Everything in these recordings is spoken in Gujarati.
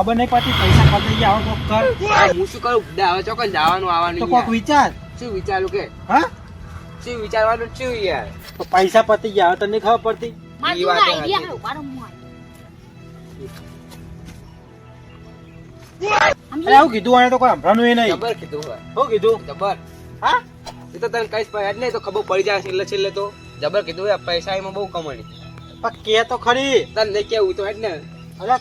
ખબર નહીં પડતી પૈસા પતી ગયા આવો કોક કર હું શું કરું બુડા હવે ચોકન જવાનું આવવાનું તો કોક વિચાર શું વિચારું કે હા શું વિચારવાનું શું યાર તો પૈસા પતી ગયા હવે તને ખબર પડતી ઈ વાત છે. અરે આવું કીધું આને તો કોઈ સંભળાનું એ નહીં જબર કીધું હોય શું કીધું જબર હા એ તો તને કઈશ પડે જ નહીં તો ખબર પડી જાય છેલ્લે છેલ્લે તો જબર કીધું હોય પૈસા એમાં બહુ કમાણી પણ કે તો ખરી તને નહીં કેવું તો હેડ ને અરે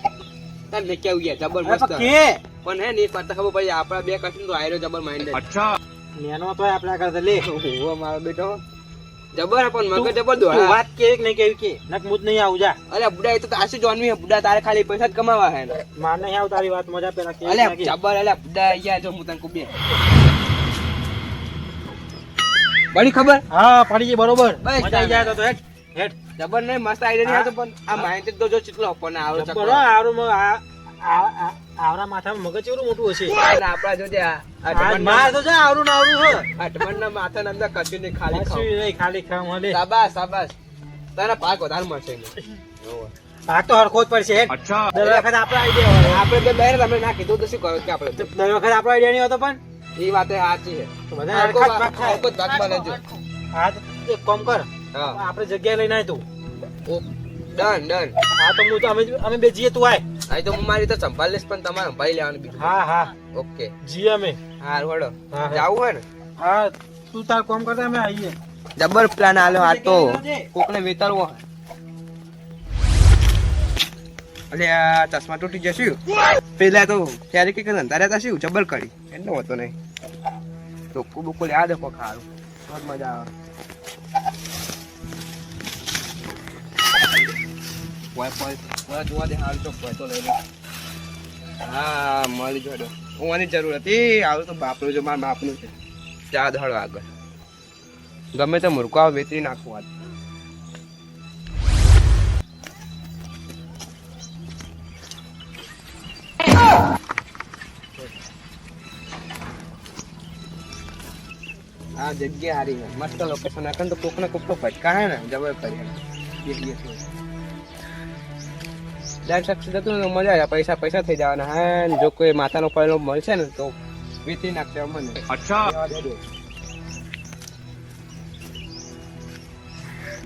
તને નહીં કેવું યાર જબર અરે મસ્ત પણ કે પણ હે ને એ પડતા ખબર પડી જાય આપણા બે કશું તો આયરો જબર માઇન્ડ અચ્છા નેનો તો આપણા કરતા લે ઓહો મારો બેટો જબર હે પણ મગજ જબર તું દોડા વાત કે નહીં કેવી કે નક મુજ નહીં આવું જા અરે બુડા એ તો આશુ જોનવી હે બુડા તારે ખાલી પૈસા જ કમાવા હે ને માર નહીં આવું તારી વાત મજા પેલા કે અલે જબર અલે બુડા યાર જો હું તને કુબે બડી ખબર હા પડી ગઈ બરોબર બસ મજા આવી જાય તો હેડ હેડ જબર નહીં મસ્ત આઈડિયા નહીં આવતો પણ આ માઇન્ડ તો જો ચીટલો પણ આવરો ચક્કર બરો આવરું આવરા માથામાં મગજ કેવડું મોટું હશે આપડા જોજે આજ માર તો જા આવરું ને આવરું હો અટમણના માથાના અંદર કશું નહીં ખાલી ખાવ કશું નહીં, ખાલી ખામ હલે શાબાશ શાબાશ તારા પાક વધારે મળશે એમાં. ભાગ તો હરખો જ પડશે હેડ દર વખત આપણો આઈડિયા હોય આપણે બે બહેર તમે ના કીધું તો શું કરો કે આપણે દર વખત આપણો આઈડિયા નહીં હોતો પણ એ વાત સાચી છે તો બધા હરખા જ ભાગ ખાય. હરખો જ ભાગ મળે છે. હા તો એક કામ કર હા આપણે જગ્યાએ લઈને આય તું ડન ડન હા તો હું તો અમે બે જઈએ તું આય આ તો હું મારી તો સંભાળ લઈશ પણ તમારે સંભાળી લેવાનું બીજું હા હા ઓકે જીએ અમે હા રોડો હા, હા. જાવું હોય ને હા તું તાર કામ કરતા અમે આવીએ જબર પ્લાન આલ્યો આ તો કોકને વેતારવો અલે આ ચશ્મા તૂટી જશે પેલા તો ત્યારે કે ધંધા રહેતા શું જબર કરી એટલો હોતો નહીં ચોખ્ખું બુકુલ યાદ રાખો ખારું બહુ મજા આવે પોય જોવા દે હાલ તો પોય તો લઈ લે હા મળી જોડો હોવાની જરૂર હતી આવું તો બાપનું જો મારા બાપનું છે ચા દહડો આગળ ગમે તે મૂર્ખો આવે વેતરી નાખવું આજ આ જગ્યા હારી છે મસ્ત લોકેશન આખા તો કોક ને કોક તો ભટકા હે ને જબર કરી ડાયરેક્ટ સક્સેસ હતું ને મજા આવે પૈસા પૈસા થઈ જવાના હા જો કોઈ માતાનો પડેલો મળશે ને તો વેચી નાખશે મને અચ્છા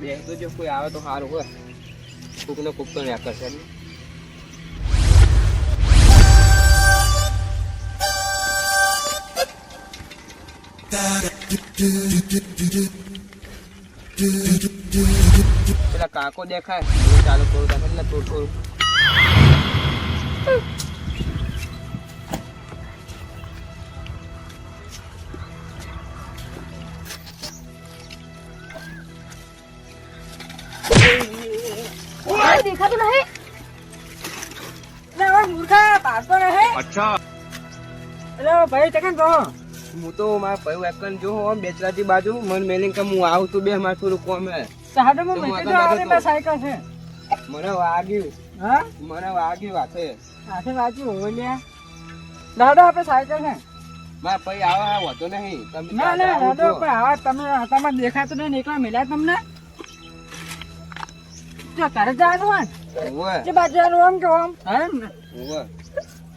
બે તો જો કોઈ આવે તો સારું હોય કોક ને કોક તો ન્યા કરશે ને પેલા કાકો દેખાય ચાલુ કરું એટલે થોડું થોડું દેખાતું નહીં એટલે મૂર્ખા પાડતો નહીં અચ્છા એટલે ભાઈ ચકન કહો હું તો મારા ભાઈ એકન જો આમ બેચરાજી બાજુ મન મેલિંગ કે હું આવું તું બે મારે થોડું કોમ હે સાડમાં મેં તો આવવાની બસ સાયકલ છે મને વાગ્યું હા મને વાગ્યું હાથે હાથે વાંચ્યું હોય લ્યા દાદા આપણે સાયકલ છે મારા ભાઈ આવા હોતો નહીં તમે ના ના આવો દાદા છો. પણ આવા તમે તમારે દેખાતું નહીં ને એકલા મળ્યા તમને જો તારે જવાનું હોય ઉવ્વ, જે બાજુ જવાનું આમ કે આમ હા ને ઉવ્વ.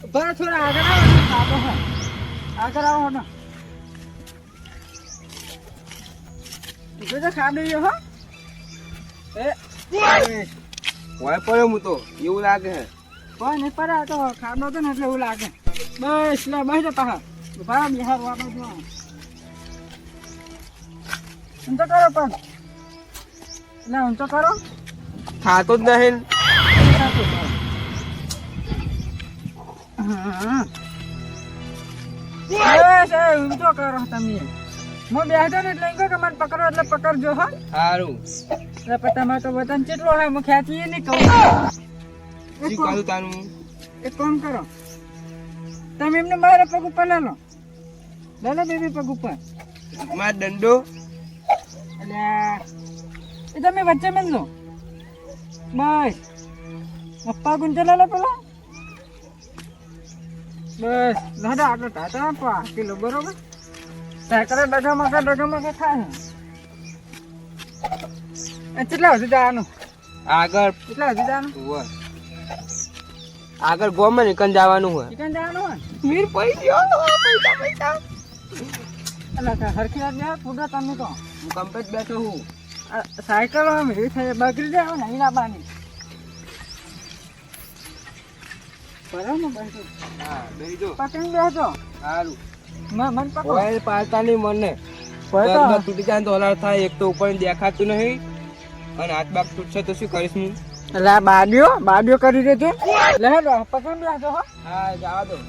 બસ થોડા આગળ આવો ને સાદો હોય આગળ આવો ને જો તો ખાડી ગયો હો હોય પડ્યો હું તો એવું લાગે હે કોઈ નહીં પડે આ તો ખાડો હતો ને એટલે એવું લાગે બસ લે બસ પાહા ઉભા બિહાર વાળો જો ઊંચો કરો પણ એટલે ઊંચો કરો થાતો જ નહીં હા બસ એ ઊંચો કરો તમે હું બેઠો ને એટલે એમ કહો કે મને પકડો એટલે પકડજો હો સારું એટલે પછી તમારે તો વતન કેટલો હોય હું ખેંચીએ નહીં કહું શું કહું તારું એક કામ કરો તમે એમને મારા પગ ઉપર લે લો બેબી પગ ઉપર માર દંડો એટલે એ તમે વચ્ચે મેં લો બસ પપ્પા ગુંજે લે લો પેલો બસ દાદા આટલો ટાટા આપો કિલો બરોબર સાયકલ ડગામાં થાય કેટલા સુધી જવાનું આગળ કેટલા સુધી જવાનું ઉવ્વ. આગળ ગોમાં નીકળ જવાનું હોય ચિકન જવાનું હોય મીર પૈસા પૈસા એટલે હરખી રાત બે પૂરા તમે તો હું કમ્પ્લીટ બેઠો હું સાયકલ મેરી થઈ બગડી જાય નહીં લાવવાની બરાબર ને બેસો હા બેજો પકડી બેસો સારું મન પકડો ઓય પાડતા નહીં મને કોઈ તો પગ તૂટી જાય તો હલાર થાય એક તો ઉપર દેખાતું નહીં અને હાથ બાગ તૂટશે તો શું કરીશ હું એટલે આ બાડીઓ કરી દેજો લે હેડો પકડી બેસો હો હા જવા દો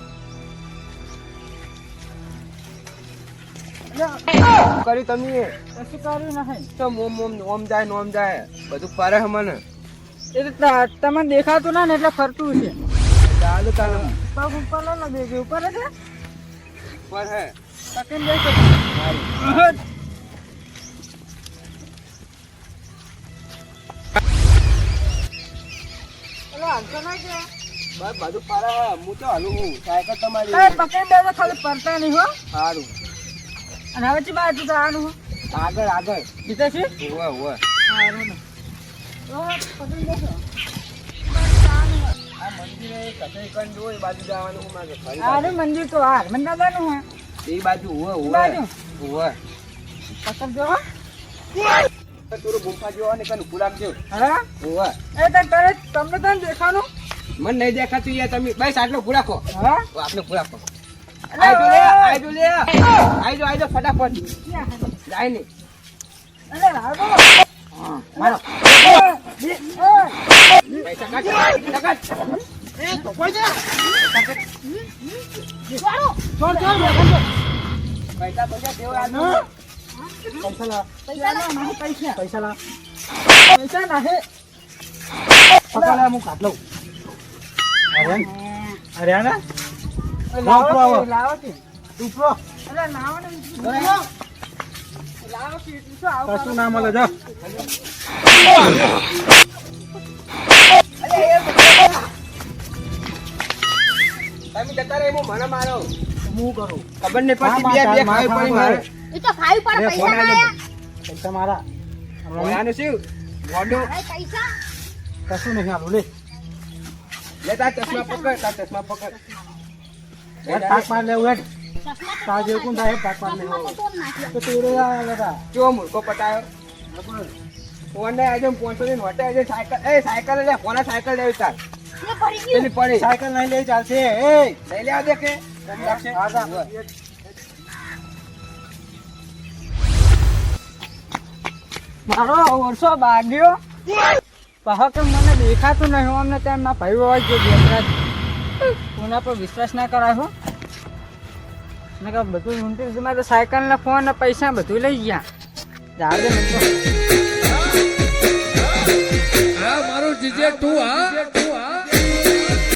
કરી તમે કશું કર્યું નહીં તો ઓમ જાય નોમ જાય બધું ફરે છે મને એટલે તમને દેખાતું ના ને એટલે ફરતું છે ચાલુ ચાલુ પગ ઉપર લો ને બેગી ઉપર એટલે પર હે પકડી બેસો એટલે હાલતો ના કે બસ બધું ફરે હે હું તો હાલું હું સાયકલ તમારી પકડી બેસો ખાલી પડતા નહીં હો સારું અને હવે ચી બાજુ જવાનું હો આગળ આગળ જીતે છે હોવે હોવે સારું ને પકડી બેસો આ મંદિરે કથઈ કન જો એ બાજુ જવાનું હું માગે ફરી અરે મંદિર તો હાર મને દાદાનું હે એ બાજુ હોવે એ હોવે બાજુ હોવે પકડજો હો તું ગુફા જેવો ને કન ગુલાબજો હા હોવે એ તને તમને તને દેખાનું મને નહીં દેખાતું યાર તમે બસ આટલો ગુલાખો હા આપણે ગુલાખો અરે આજો ફટાફટ જાય નહીં અરે રાગો મારો એ પૈસા કાઢ એ તો કોઈ છે છોડ પૈસા દેવો આનો પૈસા લા પૈસા લા પૈસા ના હે પકડા હું કાઢ લઉં અરે ના લાવો કે ઉપરો અરે લાવો ને લાવો કે એટલું શું આવું કશું ના મળે જા તમે જતા રહે મને મારો હું કરું ખબર નહીં પડતી બે ખાવી પડી મારે એ તો ખાવી પડે પૈસા ના આયા પૈસા મારા મોડાનું શું મોઢું અરે પૈસા કશું નહીં આલું લે લે તાર ચશ્મા પકડ તાક માર લેવું હેડ તાર જેવું કોણ થાય તાક માર ચશ્મા તો લેવું તોડ નાખ્યા તો તુરે આ લેતા જો મૂર્ખો પટાયો ફોન આજે 500 ની નોટે આજે સાયકલ લે કોના સાયકલ લેવી તાર એ પડી ગયું પેલી પડી સાયકલ નહીં લઈ ચાલશે એ લઈ લે દે કે મારો વર્ષો બાગ્યો પહો કે મને દેખાતું નહીં હું અમને ત્યાં મારા ભાઈ હોય જે બેસરાજ કોના પર વિશ્વાસ ના કરાય હો ને કે બધું ઊંધી મારે સાયકલ ને ફોન ને પૈસા બધું લઈ ગયા જાડે મને તો મારું જીજે તું હા